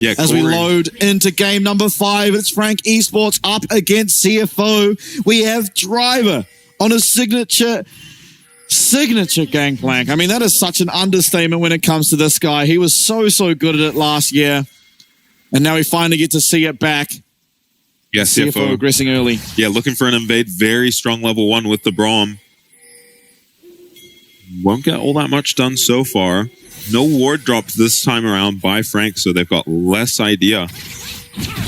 Yeah, as we load into game number 5, it's Frank Esports up against CFO. We have Driver on a signature gangplank. I mean, that is such an understatement when it comes to this guy. He was so good at it last year, and now we finally get to see it back. Yeah, CFO aggressing early. Yeah, looking for an invade. Very strong level 1 with the Braum. Won't get all that much done so far. No ward dropped this time around by Frank, so they've got less idea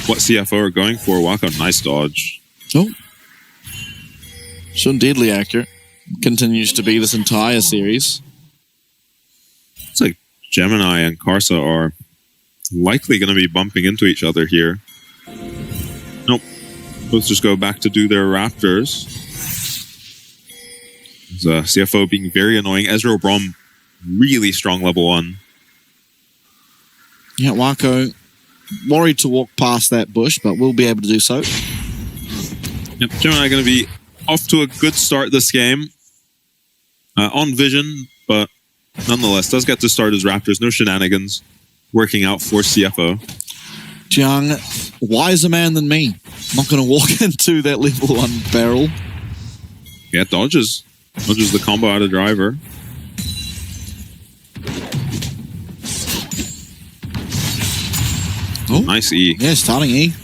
what CFO are going for. Waka, nice dodge. Oh. Shun deadly accurate. Continues to be this entire series. It's like Gemini and Karsa are likely going to be bumping into each other here. Nope. Let's just go back to do their Raptors. CFO being very annoying. Ezreal Braum, really strong level 1. Yeah, Wako worried to walk past that bush, but we'll be able to do so. Yep, Gemini going to be off to a good start this game. On vision, but nonetheless, does get to start his Raptors. No shenanigans working out for CFO. Jiang, wiser man than me. Not going to walk into that level 1 barrel. Yeah, dodges the combo out of Driver. Oh, nice E. Yeah, starting E.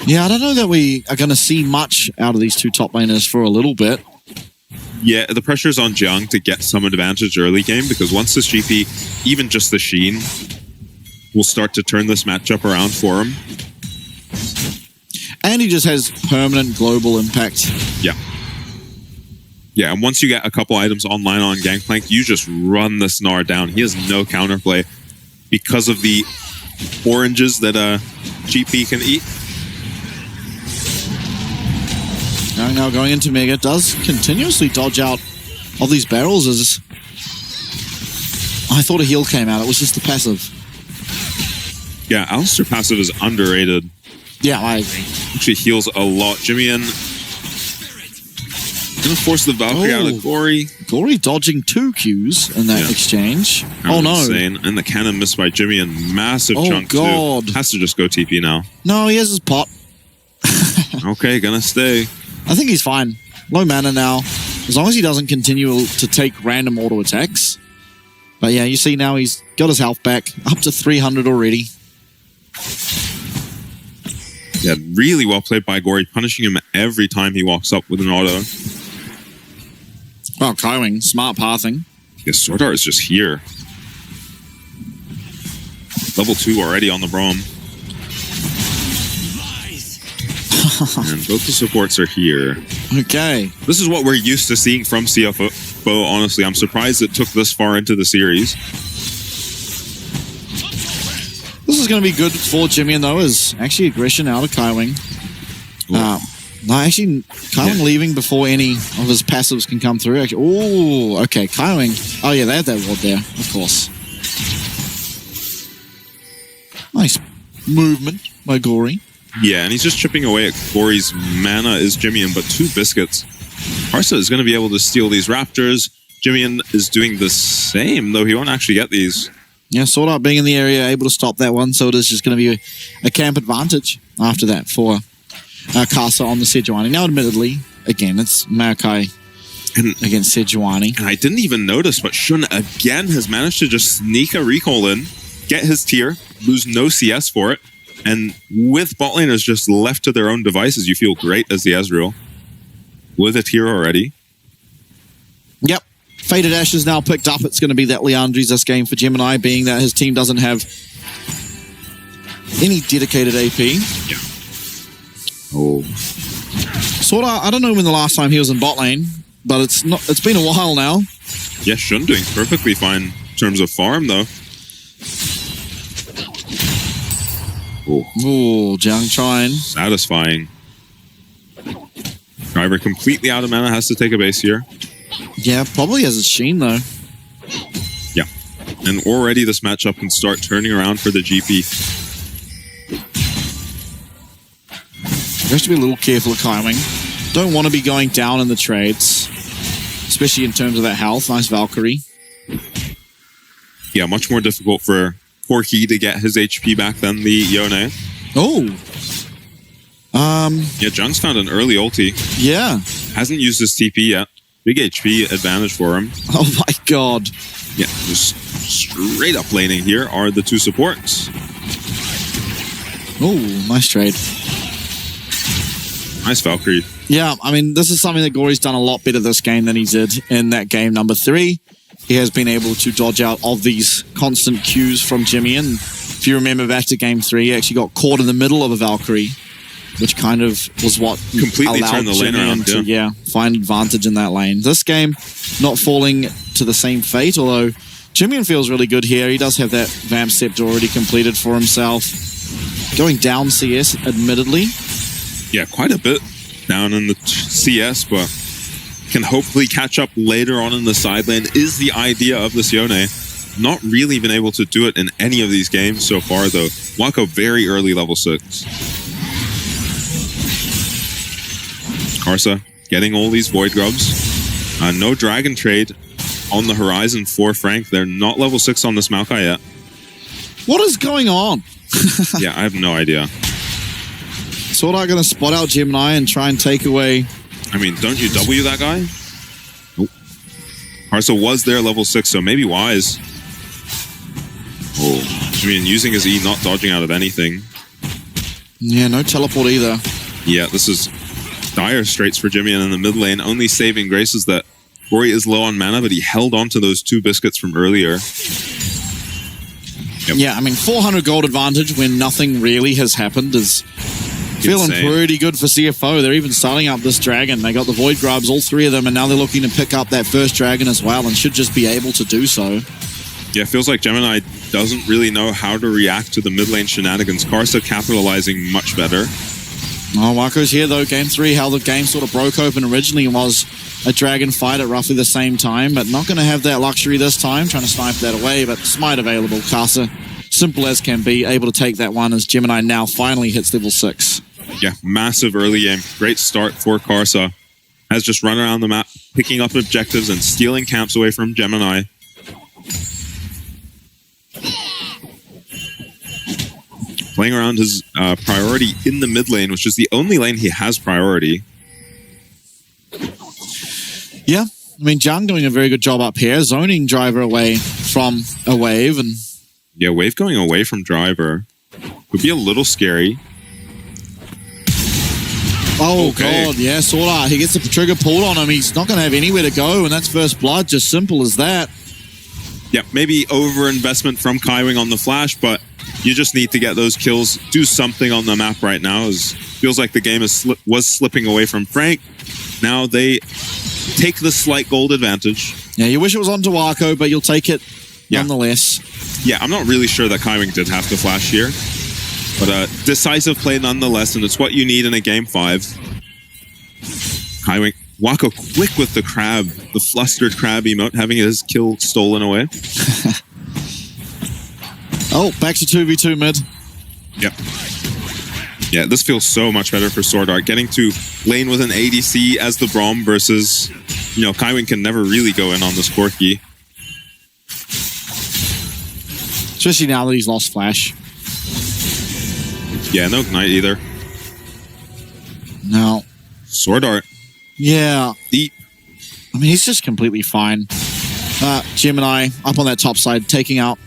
Yeah, I don't know that we are going to see much out of these two top laners for a little bit. Yeah, the pressure's on Jiang to get some advantage early game, because once this GP, even just the Sheen, will start to turn this matchup around for him. And he just has permanent global impact. Yeah. Yeah, and once you get a couple items online on Gangplank, you just run this Gnar down. He has no counterplay because of the oranges that GP can eat. Now going into Mega, does continuously dodge out of these barrels as... I thought a heal came out, it was just the passive. Yeah, Alistair passive is underrated. Yeah, I agree. Actually heals a lot. Jimmy gonna force the Valkyrie out of Gory. Gory dodging 2 Qs in that exchange. Oh no. Insane. And the cannon missed by Jimmy and massive chunk God. too. Has to just go TP now. No, he has his pot. Okay, gonna stay. I think he's fine. Low mana now. As long as he doesn't continue to take random auto attacks. But yeah, you see now he's got his health back. Up to 300 already. Yeah, really well played by Gory, punishing him every time he walks up with an auto. Well, Kaiwing, smart pathing. Yeah, Sword Art is just here. Level 2 already on the Braum. And both the supports are here. Okay. This is what we're used to seeing from CFO, honestly. I'm surprised it took this far into the series. This is going to be good for Jimmy, though, is actually aggression out of Kaiwing. No, actually, Kaiwing leaving before any of his passives can come through. Oh, okay, Kaiwing. Oh, yeah, they had that ward there, of course. Nice movement by Gory. Yeah, and he's just chipping away at Gory's mana is Jimmy, but 2 biscuits. Karsa is going to be able to steal these Raptors. Jimmy is doing the same, though he won't actually get these. Yeah, Sword Art being in the area, able to stop that one, so it is just going to be a camp advantage after that for Karsa on the Sejuani. Now, admittedly, again, it's Maokai against Sejuani. And I didn't even notice, but Shun again has managed to just sneak a recall in, get his tier, lose no CS for it, and with bot laners just left to their own devices, you feel great as the Ezreal. With a tier already. Yep. Faded Ashes now picked up. It's going to be that Leandri's this game for Gemini, being that his team doesn't have any dedicated AP. Yeah. Oh. Sort of, I don't know when the last time he was in bot lane, but it's been a while now. Yeah, Shun doing perfectly fine in terms of farm, though. Oh, Jiang trying. Satisfying. Driver completely out of mana, has to take a base here. Yeah, probably has a Sheen, though. Yeah. And already this matchup can start turning around for the GP. You have to be a little careful of Kaiwing. Don't want to be going down in the trades, especially in terms of that health. Nice Valkyrie. Yeah, much more difficult for Corki to get his HP back than the Yone. Oh. Yeah, Jung's found an early ulti. Yeah. Hasn't used his TP yet. Big HP advantage for him. Oh my god. Yeah, just straight up laning here are the two supports. Oh, nice trade. Nice Valkyrie. Yeah, I mean, this is something that Gory's done a lot better this game than he did in that game number 3. He has been able to dodge out of these constant cues from Jimmy. And if you remember back to game 3, he actually got caught in the middle of a Valkyrie, which kind of was what completely allowed turned the lane Jimmy around. to find advantage in that lane. This game, not falling to the same fate, although Jimmy feels really good here. He does have that Vamp Scepter already completed for himself. Going down CS, admittedly. Yeah, quite a bit down in the CS, but can hopefully catch up later on in the side lane is the idea of this Yone. Not really been able to do it in any of these games so far, though. Wako very early level 6. Karsa getting all these Void Grubs. No Dragon Trade on the horizon for Frank. They're not level 6 on this Maokai yet. What is going on? Yeah, I have no idea. Swordart going to spot out Gemini and try and take away... I mean, don't you W that guy? Nope. Karsa was there level 6, so maybe wise. Oh, I mean, using his E, not dodging out of anything. Yeah, no teleport either. Yeah, this is dire straits for Jimmy, and in the mid lane, only saving grace is that Gory is low on mana, but he held on to those 2 biscuits from earlier. Yep. Yeah, I mean, 400 gold advantage when nothing really has happened is feeling pretty good for CFO. They're even starting up this dragon. They got the Void Grubs, all 3 of them, and now they're looking to pick up that first dragon as well, and should just be able to do so. Yeah, it feels like Gemini doesn't really know how to react to the mid lane shenanigans. Karsa capitalizing much better. Oh, Wako's here though. Game 3, how the game sort of broke open originally was a dragon fight at roughly the same time, but not going to have that luxury this time. Trying to snipe that away, but Smite available. Karsa, simple as can be, able to take that one as Gemini now finally hits level 6. Yeah, massive early game. Great start for Karsa. Has just run around the map, picking up objectives and stealing camps away from Gemini. Playing around his priority in the mid lane, which is the only lane he has priority. Yeah, I mean, Jung doing a very good job up here, zoning Driver away from a wave. And yeah, wave going away from Driver would be a little scary. Oh, okay. God, yeah, Swordart. He gets the trigger pulled on him. He's not going to have anywhere to go, and that's first blood, just simple as that. Yeah, maybe over-investment from Kaiwing on the flash, but you just need to get those kills, do something on the map right now. It feels like the game was slipping away from Frank. Now they take the slight gold advantage. Yeah, you wish it was on Wako, but you'll take it nonetheless. Yeah, I'm not really sure that Kaiwing did have to flash here. But decisive play nonetheless, and it's what you need in a game 5. Kaiwing, Wako quick with the crab, the flustered crab emote, having his kill stolen away. Oh, back to 2v2 mid. Yep. Yeah, this feels so much better for Swordart. Getting to lane with an ADC as the Braum versus, Kaiwing can never really go in on this Corki. Especially now that he's lost flash. Yeah, no Ignite either. No. Swordart. Yeah. Deep. I mean, he's just completely fine. Gemini up on that top side, taking out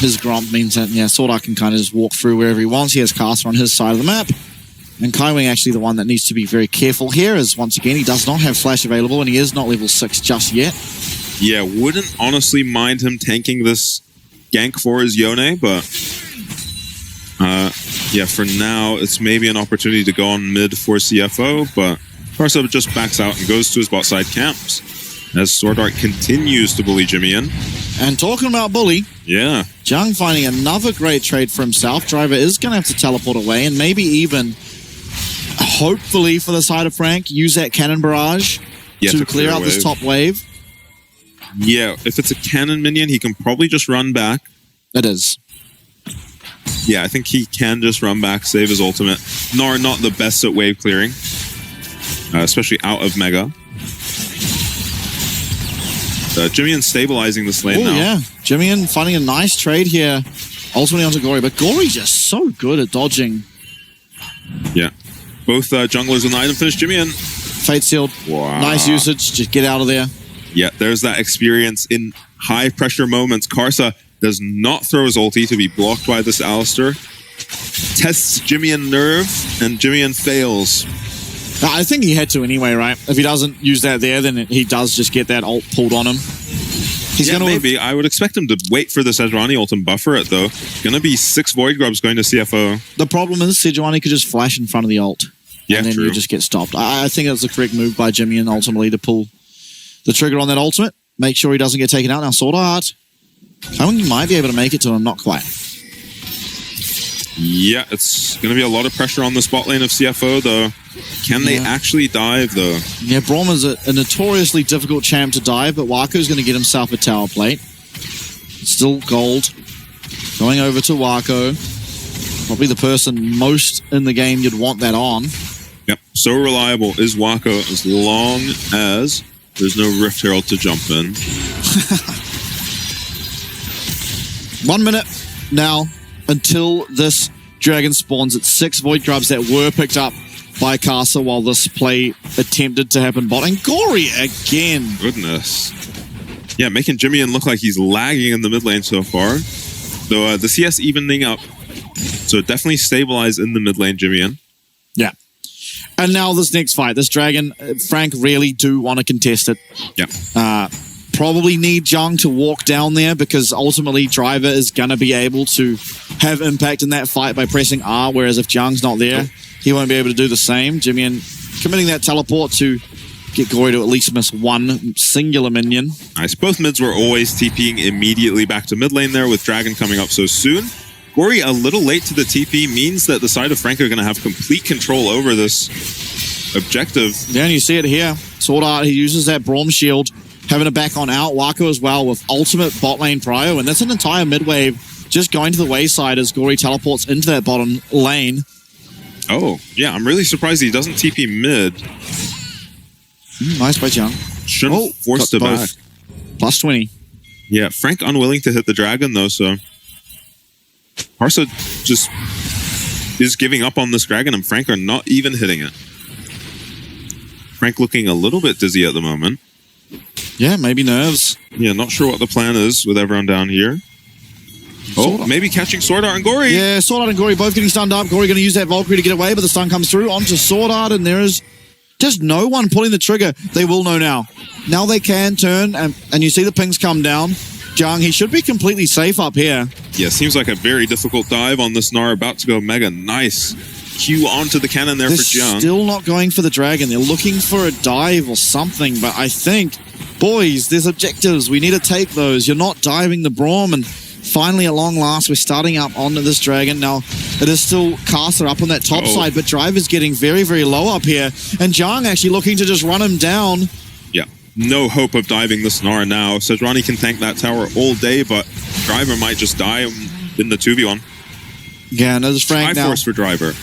his Gromp means that, Swordart can kind of just walk through wherever he wants. He has Caster on his side of the map. And Kaiwing actually the one that needs to be very careful here, as once again, he does not have flash available, and he is not level 6 just yet. Yeah, wouldn't honestly mind him tanking this gank for his Yone, but yeah, for now, it's maybe an opportunity to go on mid for CFO, but Karsa just backs out and goes to his bot side camps as Swordart continues to bully Jimmy in. And talking about bully, yeah, Jung finding another great trade for himself. Driver is going to have to teleport away and maybe even, hopefully for the side of Frank, use that cannon barrage to clear out this top wave. Yeah, if it's a cannon minion, he can probably just run back. It is. Yeah, I think he can just run back, save his ultimate. Not the best at wave clearing, especially out of Mega. Jimmy stabilizing this lane now. Yeah, Jimmy finding a nice trade here ultimately onto Gory, but Gory just so good at dodging. Yeah. Both junglers with an item finish. Jimmy and Fate Sealed. wow. Nice usage. Just get out of there. Yeah, there's that experience in high pressure moments. Karsa does not throw his ulti to be blocked by this Alistar. Tests Jimmy and nerve, and Jimmy and fails. I think he had to anyway, right? If he doesn't use that there, then he does just get that ult pulled on him. He's gonna maybe. I would expect him to wait for the Sejuani ult and buffer it, though. Gonna be 6 Void Grubs going to CFO. The problem is Sejuani could just flash in front of the ult. Yeah, and then true. you just get stopped. I think that's the correct move by Jimmy and ultimately to pull the trigger on that ultimate. Make sure he doesn't get taken out. Now, Sword Art. I think he might be able to make it to him. Not quite. Yeah, it's going to be a lot of pressure on the spot lane of CFO, though. Can they actually dive, though? Yeah, Braum is a notoriously difficult champ to dive, but Wako's going to get himself a tower plate. Still gold. Going over to Wako. Probably the person most in the game you'd want that on. Yep, so reliable is Wako as long as there's no Rift Herald to jump in. 1 minute now until this dragon spawns. It's 6 Void Grubs that were picked up by Karsa while this play attempted to happen bot. And Gory again. Goodness. Yeah, making Jimmy look like he's lagging in the mid lane so far. Though the CS evening up. So definitely stabilize in the mid lane, Jimmy. Yeah. And now this next fight. This dragon, Frank really do want to contest it. Yeah. Probably need Jung to walk down there because ultimately Driver is going to be able to have impact in that fight by pressing R, whereas if Jung's not there, he won't be able to do the same. Jimmy committing that teleport to get Gory to at least miss one singular minion. Nice. Both mids were always TPing immediately back to mid lane there with Dragon coming up so soon. Gory a little late to the TP means that the side of Frank are going to have complete control over this objective. Yeah, and you see it here. Sword Art, he uses that Braum shield, having it back on out. Wako as well with ultimate bot lane prio, and that's an entire mid wave just going to the wayside as Gory teleports into that bottom lane. Oh, yeah, I'm really surprised he doesn't TP mid. Nice by Jung. Shouldn't force it back. Plus 20. Yeah, Frank unwilling to hit the dragon though, so Karsa just is giving up on this dragon and Frank are not even hitting it. Frank looking a little bit dizzy at the moment. Yeah, maybe nerves. Yeah, not sure what the plan is with everyone down here. Oh, maybe catching Sword Art and Gory. Yeah, Sword Art and Gory both getting stunned up. Gory going to use that Valkyrie to get away, but the stun comes through onto Sword Art, and there is just no one pulling the trigger. They will know now. Now they can turn, and you see the pings come down. Jung, he should be completely safe up here. Yeah, seems like a very difficult dive on this Gnar. About to go mega. Nice. Q onto the cannon there for Jung. Still not going for the dragon. They're looking for a dive or something, but I think, boys, there's objectives. We need to take those. You're not diving the Braum, and finally, at long last, we're starting up onto this dragon. Now, it is still Karsa up on that top side, but Driver's getting very, very low up here, and Jung actually looking to just run him down. Yeah, no hope of diving the Gnar now. Sejuani can tank that tower all day, but Driver might just die in the 2v1. Yeah, and there's Frank now. Triforce for Driver.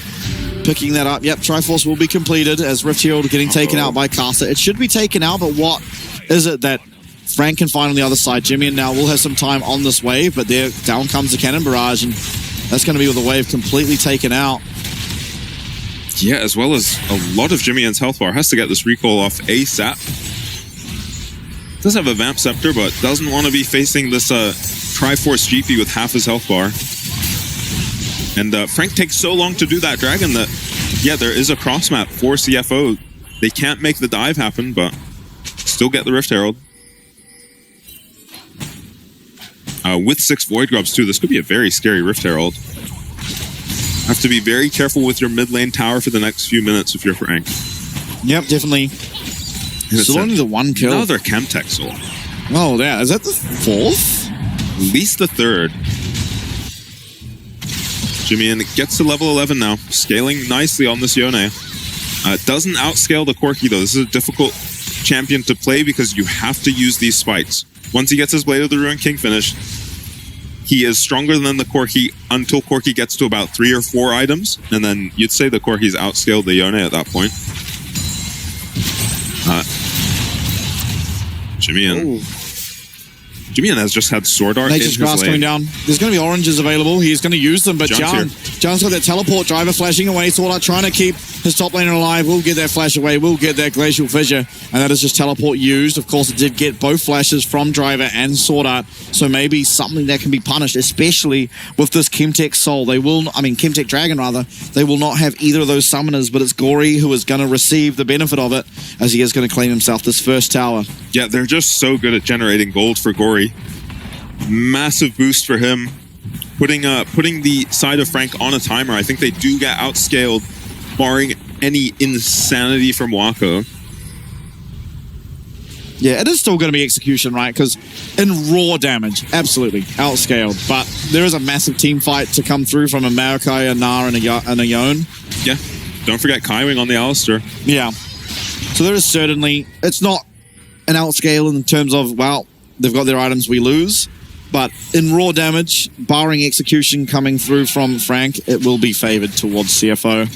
Picking that up. Yep, Triforce will be completed as Rift Herald getting taken out by Karsa. It should be taken out, but what is it that Frank can find on the other side? Jimmy and now will have some time on this wave, but there down comes the cannon barrage, and that's going to be with the wave completely taken out. Yeah, as well as a lot of Jimmy N's health bar. Has to get this recall off ASAP. Does have a Vamp Scepter, but doesn't want to be facing this Triforce GP with half his health bar. And Frank takes so long to do that dragon that, yeah, there is a cross map for CFO. They can't make the dive happen, but still get the Rift Herald. With 6 Void Grubs too, this could be a very scary Rift Herald. Have to be very careful with your mid lane tower for the next few minutes if you're Frank. Yep, definitely. Still only the one kill. Another Chemtech Soul. Oh, yeah. Is that the 4th? At least the 3rd. Jimmy gets to level 11 now, scaling nicely on this Yone. Doesn't outscale the Corki though. This is a difficult champion to play because you have to use these spikes. Once he gets his Blade of the Ruined King finished, he is stronger than the Corki until Corki gets to about 3 or 4 items, and then you'd say the Corki's outscaled the Yone at that point. Jimmy has just had Sword Art in Nature's his Grass coming lane. down. There's going to be oranges available. He's going to use them, but John's John's got that teleport. Driver flashing away. Sword Art trying to keep his top laner alive. Will get that flash away. Will get that Glacial Fissure. And that is just teleport used. Of course, it did get both flashes from Driver and Sword Art. So maybe something that can be punished, especially with this Chemtech Soul. Chemtech Dragon, rather. They will not have either of those summoners, but it's Gory who is going to receive the benefit of it, as he is going to claim himself this first tower. Yeah, they're just so good at generating gold for Gory. Massive boost for him. Putting the side of Frank on a timer. I think they do get outscaled, barring any insanity from Wako. Yeah, it is still going to be execution, right? Because in raw damage, absolutely outscaled. But there is a massive team fight to come through from a Maokai, a Gnar, and a Yone. Yeah, don't forget Kaiwing on the Alistair. Yeah. So there is certainly, it's not an outscale in terms of, well, they've got their items, we lose. But in raw damage, barring execution coming through from Frank, it will be favored towards CFO.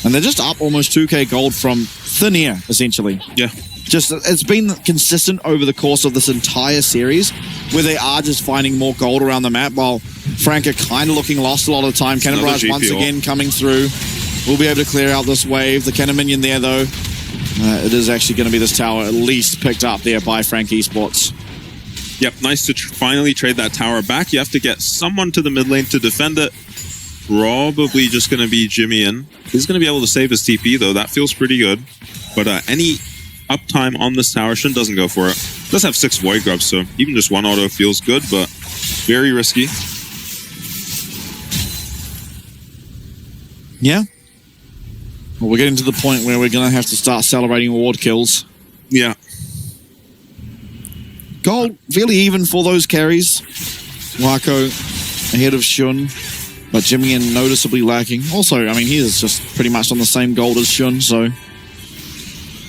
And they're just up almost 2k gold from thin air, essentially. Yeah. Just, it's been consistent over the course of this entire series, where they are just finding more gold around the map, while Frank are kind of looking lost a lot of the time. Cannon Barrage once again coming through. We'll be able to clear out this wave. The Cannon Minion there, though. It is actually going to be this tower at least picked up there by Frank Esports. Yep, nice to finally trade that tower back. You have to get someone to the mid lane to defend it. Probably just going to be Jimmy in. He's going to be able to save his TP, though. That feels pretty good. But any uptime on this tower, Shun doesn't go for it. Does have 6 Void Grubs, so even just 1 auto feels good, but very risky. Yeah. Well, we're getting to the point where we're going to have to start celebrating ward kills. Yeah. Gold fairly even for those carries. Wako ahead of Shun, but Jimmy noticeably lacking. Also, I mean, he is just pretty much on the same gold as Shun, so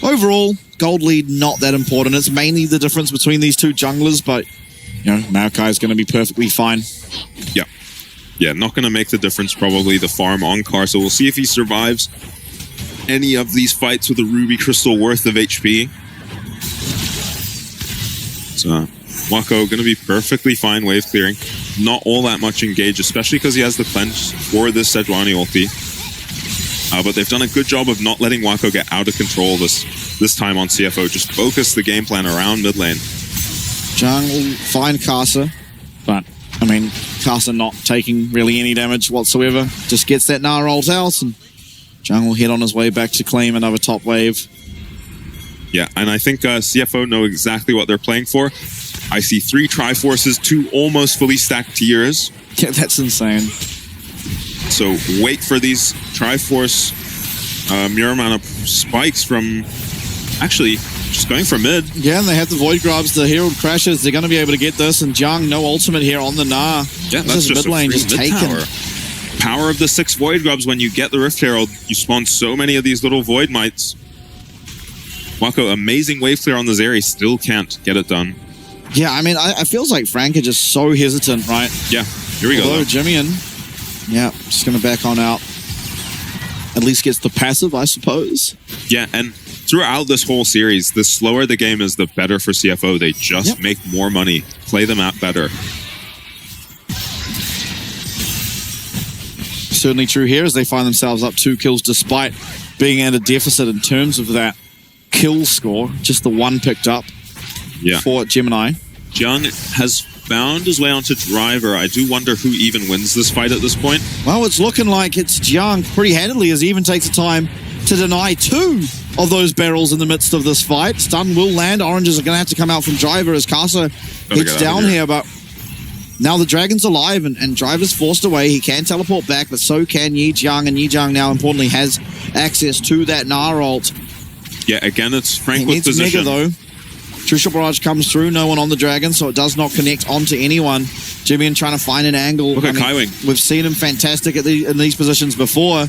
overall, gold lead not that important. It's mainly the difference between these two junglers, but you know, Maokai is going to be perfectly fine. Yeah. Yeah, not going to make the difference, probably, the farm on Car, so we'll see if he survives any of these fights with a Ruby Crystal worth of HP. So, Wako going to be perfectly fine wave clearing. Not all that much engaged, especially because he has the cleanse for this Sejuani ulti. But they've done a good job of not letting Wako get out of control this time on CFO. Just focus the game plan around mid lane. Jung will find Kasa, but, I mean, Kasa not taking really any damage whatsoever. Just gets that Gnar ult out, and Jung will head on his way back to claim another top wave. Yeah, and I think CFO know exactly what they're playing for. I see 3 Triforces, 2 almost fully stacked tiers. Yeah, that's insane. So wait for these Triforce Mirror Mana spikes from actually just going for mid. Yeah, and they have the Void Grubs, the Herald Crashes. They're going to be able to get this, and Jung, no ultimate here on the Gnar. Yeah, that's just mid lane, a free just mid taken. tower. Power of the 6 Void Grubs. When you get the Rift Herald, you spawn so many of these little Void Mites. Wako, amazing wave clear on the Zeri, still can't get it done. Yeah, I mean, I feels like Frank are just so hesitant, right? Yeah, here we go. Although Jimmy yeah, just going to back on out. At least gets the passive, I suppose. Yeah, and throughout this whole series, the slower the game is, the better for CFO. They just make more money, play the map better. Certainly true here as they find themselves up 2 kills despite being at a deficit in terms of that kill score. Just the 1 picked up for Gemini. Jung has found his way onto Driver. I do wonder who even wins this fight at this point. Well, it's looking like it's Jung pretty handily as he even takes the time to deny 2 of those barrels in the midst of this fight. Stun will land. Oranges are going to have to come out from Driver as Kasa hits down here, but now the Dragon's alive and Driver's forced away. He can teleport back, but so can Yi Jiang, and Yi Jiang now importantly has access to that Gnar ult. Yeah, again, it's Frank He with needs position. Mega, though. Crucial Barrage comes through, no one on the Dragon, so it does not connect onto anyone. Jimmy trying to find an angle. Look at Kaiwing. We've seen him fantastic in these positions before.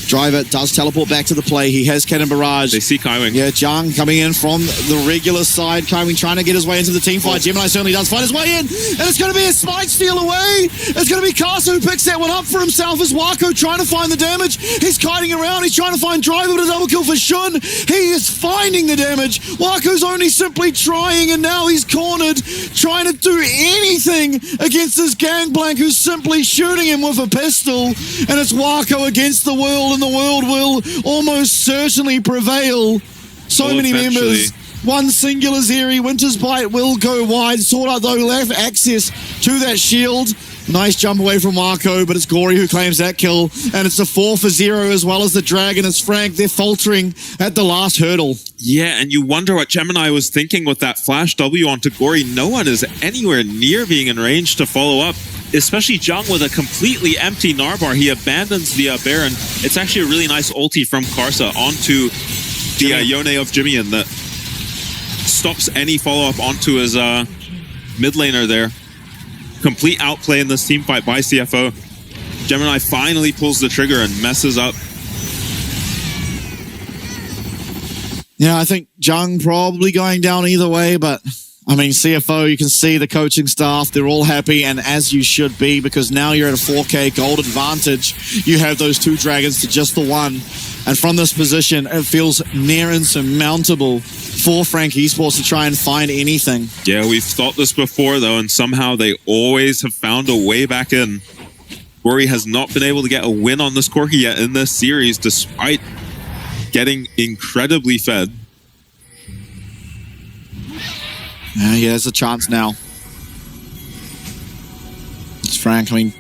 Driver does teleport back to the play. He has Cannon Barrage. They see Kaiwing. Yeah, Jung coming in from the regular side. Kaiwing trying to get his way into the team fight. Gemini certainly does find his way in. And it's going to be a spike steal away. It's going to be Kasa who picks that one up for himself as Wako trying to find the damage. He's kiting around. He's trying to find Driver with a double kill for Shun. He is finding the damage. Wako's only simply trying, and now he's cornered, trying to do anything against this Gangplank who's simply shooting him with a pistol. And it's Wako against the world, and the world will almost certainly prevail. So many members. One singular Zeri. Winter's Bite will go wide. Sword Art, though, left access to that shield. Nice jump away from Wako, but it's Gory who claims that kill. And it's a 4-for-0 as well as the Dragon. It's Frank. They're faltering at the last hurdle. Yeah, and you wonder what Gemini was thinking with that flash W onto Gory. No one is anywhere near being in range to follow up. Especially Jung with a completely empty Narbar. He abandons the Baron. It's actually a really nice ulti from Karsa onto the Yone of Jimmy, and that stops any follow-up onto his mid laner there. Complete outplay in this team fight by CFO. Gemini finally pulls the trigger and messes up. Yeah, I think Jung probably going down either way, but I mean, CFO, you can see the coaching staff, they're all happy, and as you should be, because now you're at a 4K gold advantage. You have those 2 dragons to just the 1. And from this position, it feels near insurmountable for Frank Esports to try and find anything. Yeah, we've thought this before, though, and somehow they always have found a way back in. Gory has not been able to get a win on this Corki yet in this series, despite getting incredibly fed. Yeah, there's a chance now. It's Frank, I mean,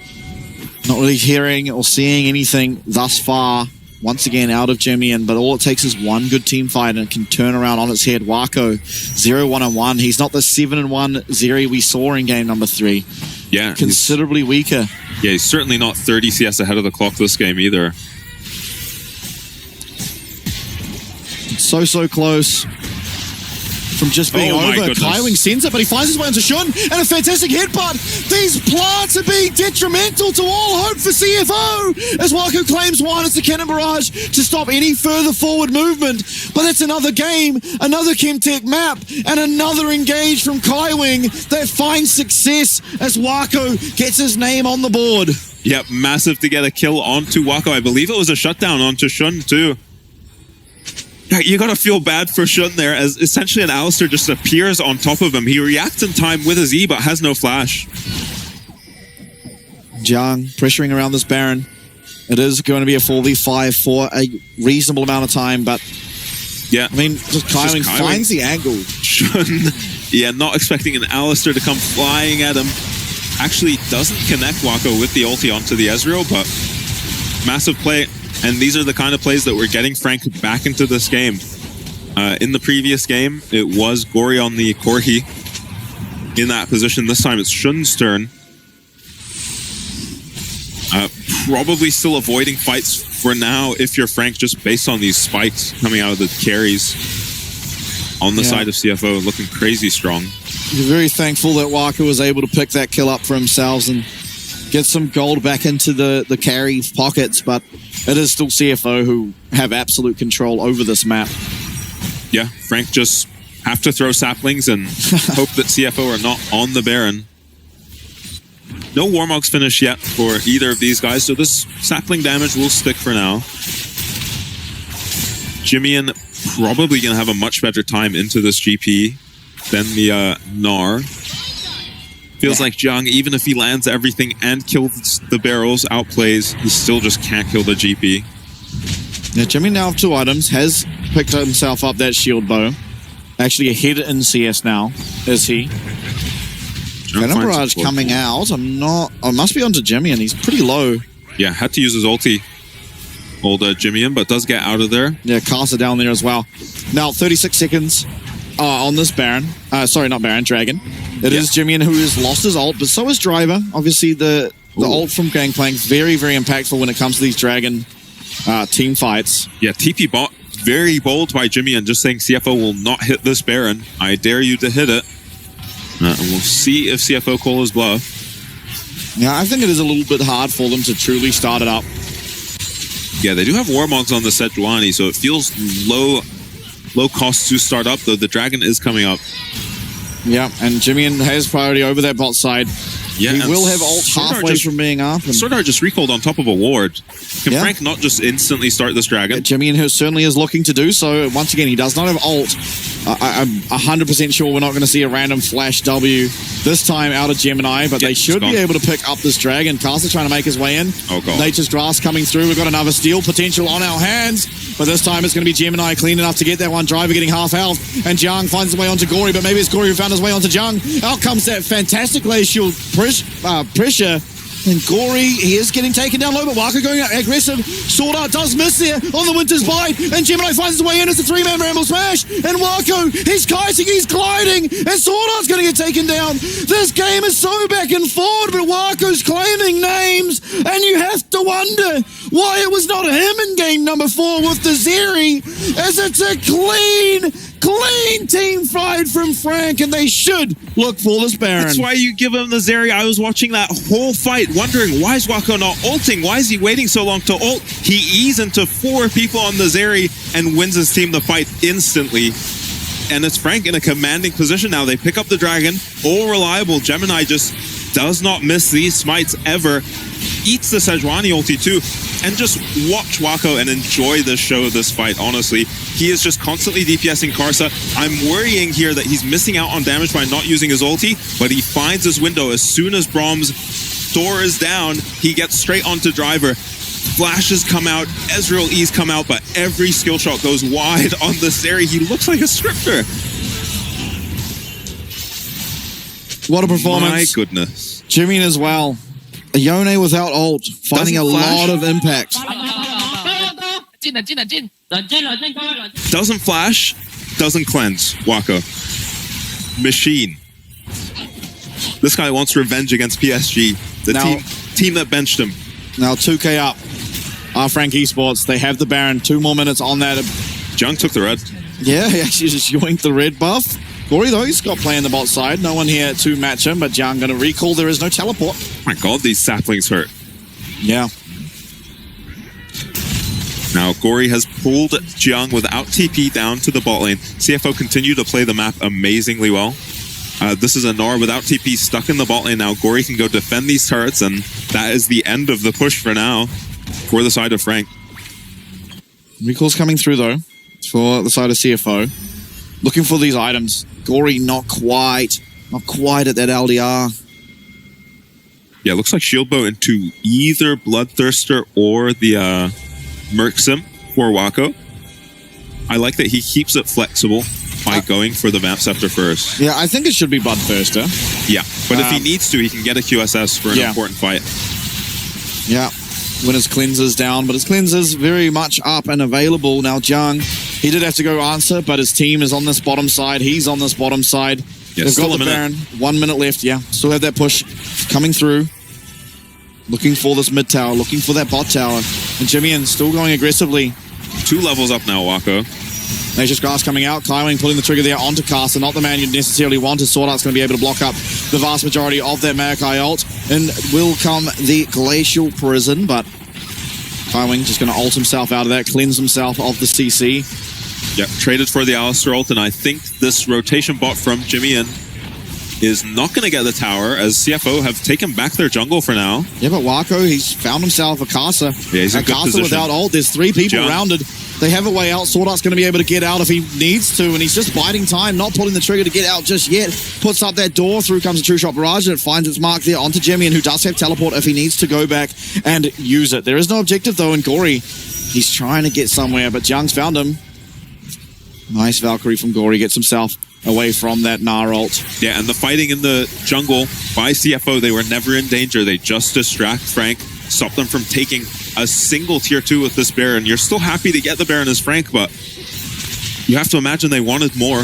not really hearing or seeing anything thus far, once again, out of Jimmy, but all it takes is one good team fight and it can turn around on its head. Wako, 0-1-1. He's not the 7-1 Zeri we saw in game number 3. Yeah. Considerably weaker. Yeah, he's certainly not 30 CS ahead of the clock this game either. So close from just being over. Kaiwing sends it, but he finds his way into Shun, and a fantastic headbutt. These plants are being detrimental to all hope for CFO, as Wako claims one. It's a Cannon Barrage to stop any further forward movement, but it's another game, another Chemtech map, and another engage from Kaiwing that finds success as Wako gets his name on the board. Yep, massive to get a kill onto Wako. I believe it was a shutdown onto Shun too. You gotta feel bad for Shun there, as essentially an Alistar just appears on top of him. He reacts in time with his E, but has no flash. Jung pressuring around this Baron. It is going to be a 4v5 for a reasonable amount of time, but yeah, I mean, just Kaiwing finds the angle. Shun, yeah, not expecting an Alistar to come flying at him. Actually doesn't connect Wako with the ulti onto the Ezreal, but massive play. And these are the kind of plays that we're getting Frank back into this game. In the previous game, it was Gory on the Corki in that position. This time it's Shun's turn. Probably still avoiding fights for now if you're Frank, just based on these spikes coming out of the carries on the side of CFO, looking crazy strong. You're very thankful that Wako was able to pick that kill up for himself and get some gold back into the carry pockets, but it is still CFO who have absolute control over this map. Yeah, Frank just have to throw saplings and hope that CFO are not on the Baron. No Warmog's finish yet for either of these guys, so this sapling damage will stick for now. Jimmy probably going to have a much better time into this GP than the Gnar. Feels like Jung, even if he lands everything and kills the barrels, outplays, he still just can't kill the GP. Yeah, Jimmy now have 2 items, has picked himself up that shield bow. Actually ahead in CS now, is he? Cannon Barrage coming out. I must be onto Jimmy, and he's pretty low. Yeah, had to use his ulti. Old Jimmy, but does get out of there. Yeah, Casa down there as well. Now, 36 seconds on this Baron. Sorry, not Baron, Dragon. It is Jimmy who has lost his ult, but so is Driver. Obviously, the ult from Gangplank is very, very impactful when it comes to these Dragon team fights. Yeah, TP bot, very bold by Jimmy and just saying CFO will not hit this Baron. I dare you to hit it. And we'll see if CFO call his bluff. Yeah, I think it is a little bit hard for them to truly start it up. Yeah, they do have Warmogs on the Sejuani, so it feels low cost to start up, though the Dragon is coming up. Yeah, and Jimmy has priority over that bot side. Yeah, he will have ult halfway from being up. And Swordart just recalled on top of a ward. Can Frank not just instantly start this Dragon? Yeah, Jimmy certainly is looking to do so. Once again, he does not have ult. I'm 100% sure we're not going to see a random flash W this time out of Gemini, but they should be able to pick up this Dragon. Castle trying to make his way in. Oh, God. Nature's Grass coming through. We've got another steal potential on our hands, but this time it's going to be Gemini clean enough to get that one. Driver getting half health, and Jung finds his way onto Gory, but maybe it's Gory who found his way onto Jung. Out comes that fantastic glacial pressure. And Gory, he is getting taken down low, but Waka going out aggressive. Swordart does miss there on the Winter's Bite, and Gemini finds his way in. It's a three-man Ramble Smash, and Wako, he's kiting, he's gliding, and Swordart's going to get taken down. This game is so back and forward, but Wako's claiming names, and you have to wonder why it was not him in game number 4 with the Zeri, as it's a clean team fight from Frank, and they should look for this Baron. That's why you give him the Zeri. I was watching that whole fight, wondering, why is Wako not ulting? Why is he waiting so long to ult? He eased into 4 people on the Zeri and wins his team the fight instantly. And it's Frank in a commanding position now. They pick up the Dragon. All reliable. Gemini just does not miss these smites ever. Eats the Sejuani ulti too. And just watch Wako and enjoy this show, this fight, honestly. He is just constantly DPSing Karsa. I'm worrying here that he's missing out on damage by not using his ulti, but he finds his window. As soon as Brahms' door is down, he gets straight onto Driver. Flashes come out, Ezreal E's come out, but every skill shot goes wide on the Zeri. He looks like a scripter. What a performance. My goodness. Jimmy as well. A Yone without ult, finding a lot of impact. Doesn't flash, doesn't cleanse. Wako. Machine. This guy wants revenge against PSG. The team that benched him. Now 2K up. Frank Esports, they have the Baron. 2 more minutes on that. Jung took the red. Yeah, he actually just yoinked the red buff. Gory, though, he's got playing the bot side. No one here to match him, but Jung going to recall. There is no teleport. Oh my God, these saplings hurt. Yeah. Now, Gory has pulled Jung without TP down to the bot lane. CFO continue to play the map amazingly well. This is a Nor without TP stuck in the bot lane now. Gory can go defend these turrets, and that is the end of the push for now for the side of Frank. Recall's coming through, though, for the side of CFO. Looking for these items. Gory not quite at that LDR. Yeah, it looks like shield bow into either Bloodthirster or the Merc Sim for Wako. I like that he keeps it flexible by going for the Map Scepter first. Yeah, I think it should be Bloodthirster. Yeah, but if he needs to, he can get a QSS for an important fight. Yeah, when his cleanser's down, but his cleanser's very much up and available. Now, Jung, he did have to go answer, but his team is on this bottom side. He's on this bottom side. Yeah, they've got the Baron. 1 minute left. Yeah, still have that push coming through. Looking for this mid tower, looking for that bot tower. And Jimmy still going aggressively. 2 levels up now, Wako. Nature's Grass coming out. Kaiwing pulling the trigger there onto Caster. Not the man you'd necessarily want. His Swordart's going to be able to block up the vast majority of that Maokai ult. And will come the Glacial Prison, but Kaiwing just going to ult himself out of that, cleanse himself of the CC. Yep, traded for the Alistar ult, and I think this rotation bot from Jimmy is not going to get the tower, as CFO have taken back their jungle for now. Yeah, but Wako, he's found himself a Kasa. Yeah, he's in good position. Without ult, there's 3 people rounded. They have a way out. Swordart's going to be able to get out if he needs to, and he's just biding time, not pulling the trigger to get out just yet. Puts up that door, through comes a True Shot Barrage, and it finds its mark there onto Jimmy, who does have teleport if he needs to go back and use it. There is no objective, though, in Gory. He's trying to get somewhere, but Jung's found him. Nice Valkyrie from Gory, gets himself away from that Gnar ult. Yeah, and the fighting in the jungle by CFO, they were never in danger. They just distract Frank, stop them from taking a single tier 2 with this Baron. You're still happy to get the Baron as Frank, but you have to imagine they wanted more.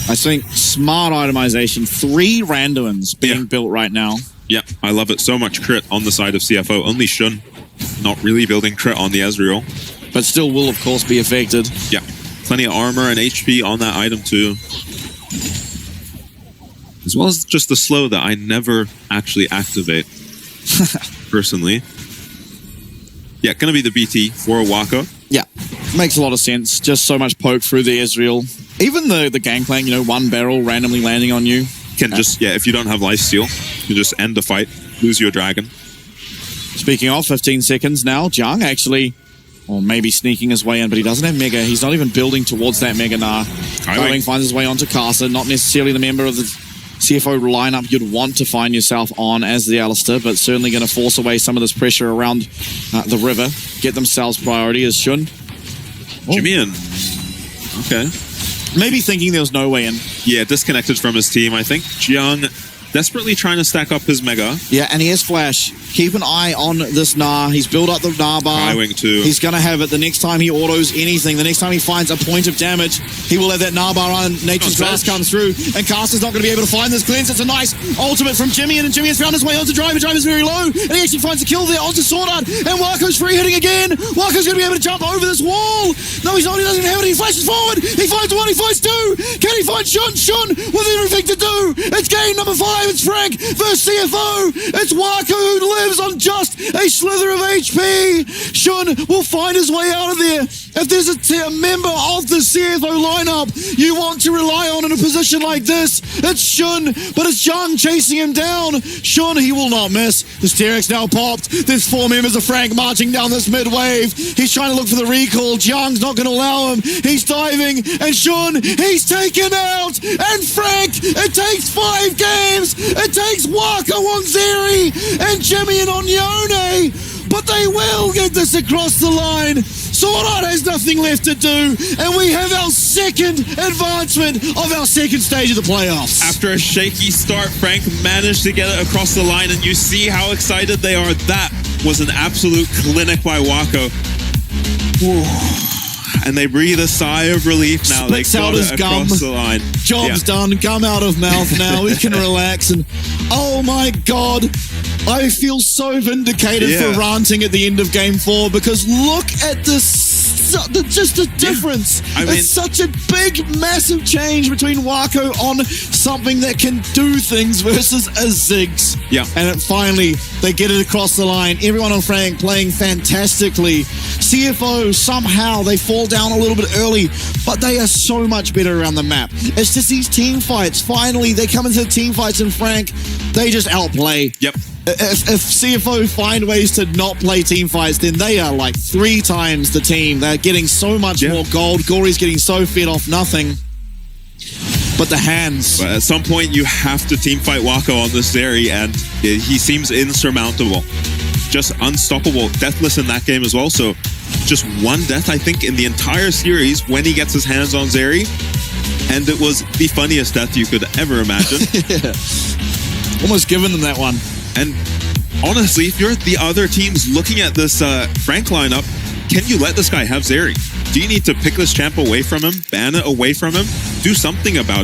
I think smart itemization, 3 randoms being built right now. Yeah, I love it. So much crit on the side of CFO. Only Shun not really building crit on the Ezreal. But still will, of course, be affected. Yeah, plenty of armor and HP on that item, too. As well as just the slow that I never actually activate. personally. Yeah, going to be the BT for Waka. Yeah, makes a lot of sense. Just so much poke through the Ezreal. Even the Gangplank, you know, one barrel randomly landing on you. Can just, yeah, if you don't have lifesteal, you just end the fight, lose your dragon. Speaking of, 15 seconds now. Jung actually, or maybe sneaking his way in, but he doesn't have Mega. He's not even building towards that Mega Nah. Kaiwing finds his way onto Casa, not necessarily the member of the CFO lineup you'd want to find yourself on as the Alistair, but certainly going to force away some of this pressure around the river. Get themselves priority as Shun. Jimmy in. Okay. Maybe thinking there was no way in. Yeah, disconnected from his team, I think. Jiang desperately trying to stack up his Mega. Yeah, and he has Flash. Keep an eye on this Nah. He's built up the Nah bar. Kaiwing too. He's going to have it the next time he autos anything. The next time he finds a point of damage, he will have that Nah bar on. Nature's Grass comes through, and Caster's not going to be able to find this cleanse. It's a nice ultimate from Jimmy, and Jimmy has found his way onto Driver. Driver's very low, and he actually finds a kill there onto Sword Art, and Wako's free hitting again. Wako's going to be able to jump over this wall. No, he's not. He doesn't have it. He flashes forward. He finds one. He finds two. Can he find Shun? Shun with everything to do. It's game number 5. It's Frank versus CFO. It's Wako who lives on just a slither of HP. Shun will find his way out of there. If there's a member of the CFO lineup you want to rely on in a position like this, it's Shun, but it's Jung chasing him down. Shun, he will not miss. The Steerix now popped. There's 4 members of Frank marching down this mid wave. He's trying to look for the recall. Jung's not going to allow him. He's diving, and Shun, he's taken out. And Frank, it takes 5 games. It takes Wako on Zeri and Jimmy and on Yone, but they will get this across the line. Sword Art has nothing left to do, and we have our second advancement of our second stage of the playoffs. After a shaky start, Frank managed to get it across the line, and you see how excited they are. That was an absolute clinic by Wako. And they breathe a sigh of relief now. Spits they got out his it gum. across the line. Job's done. Gum out of mouth now. We can relax. And oh my God, I feel so vindicated for ranting at the end of Game 4, because look at this. Just the difference. I mean, it's such a big, massive change between Wako on something that can do things versus a Ziggs. Yeah. And finally, they get it across the line. Everyone on Frank playing fantastically. CFO, somehow, they fall down a little bit early, but they are so much better around the map. It's just these team fights. Finally, they come into the team fights, and Frank, they just outplay. Yep. If CFO find ways to not play team fights, then they are like 3 times the team. They're getting so much more gold. Gory's getting so fed off nothing. But the hands. But at some point, you have to team fight Wako on this Zeri, and he seems insurmountable. Just unstoppable. Deathless in that game as well. So just 1 death, I think, in the entire series when he gets his hands on Zeri. And it was the funniest death you could ever imagine. Almost giving them that one. And honestly, if you're the other teams looking at this Frank lineup, can you let this guy have Zeri? Do you need to pick this champ away from him, ban it away from him, do something about it?